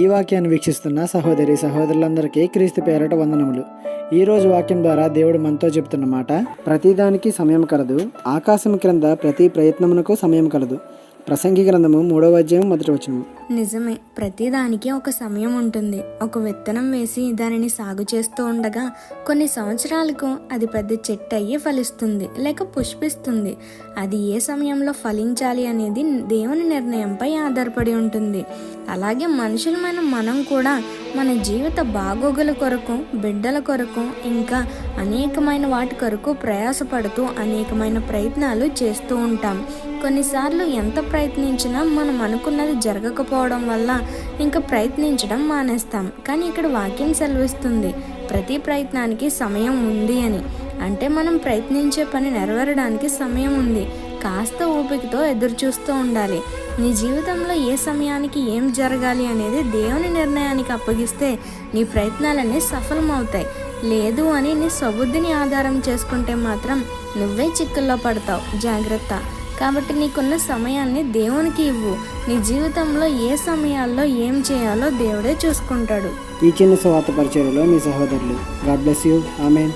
ఈ వాక్యాన్ని వీక్షిస్తున్న సహోదరి సహోదరులందరికీ క్రీస్తు పేరట వందనములు. ఈరోజు వాక్యం ద్వారా దేవుడు మనతో చెప్తున్న మాట, ప్రతిదానికి సమయం కలదు, ఆకాశం క్రింద ప్రతి ప్రయత్నమునకు సమయం కలదు. ప్రసంగి గ్రంథము 3వ అధ్యాయం 1వ వచనం. నిజమే, ప్రతిదానికి ఒక సమయం ఉంటుంది. ఒక విత్తనం వేసి దానిని సాగు చేస్తూ ఉండగా కొన్ని సంవత్సరాలకు అది పెద్ద చెట్టు అయ్యి ఫలిస్తుంది లేక పుష్పిస్తుంది. అది ఏ సమయంలో ఫలించాలి అనేది దేవుని నిర్ణయంపై ఆధారపడి ఉంటుంది. అలాగే మనుషులమైన మనం కూడా మన జీవిత బాగోగుల కొరకు, బిడ్డల కొరకు, ఇంకా అనేకమైన వాటి కొరకు ప్రయాసపడుతూ అనేకమైన ప్రయత్నాలు చేస్తూ ఉంటాం. కొన్నిసార్లు ఎంత ప్రయత్నించినా మనం అనుకున్నది జరగకపోవడం వల్ల ఇంకా ప్రయత్నించడం మానేస్తాం. కానీ ఇక్కడ వాక్యం సెలవిస్తుంది, ప్రతి ప్రయత్నానికి సమయం ఉంది అని. అంటే మనం ప్రయత్నించే పని నెరవేరడానికి సమయం ఉంది. కాస్త ఓపికతో ఎదురు చూస్తూ ఉండాలి. నీ జీవితంలో ఏ సమయానికి ఏం జరగాలి అనేది దేవుని నిర్ణయానికి అప్పగిస్తే నీ ప్రయత్నాలన్నీ సఫలమవుతాయి. లేదు అని నీ సబుద్ధిని ఆధారం చేసుకుంటే మాత్రం నువ్వే చిక్కుల్లో పడతావు. జాగ్రత్త. కాబట్టి నీకున్న సమయాన్ని దేవునికి ఇవ్వు. నీ జీవితంలో ఏ సమయాల్లో ఏం చేయాలో దేవుడే చూసుకుంటాడు. ఈ చిన్న సువార్త పరిచర్యలో మీ సహోదరులు. God bless you. ఆమేన్.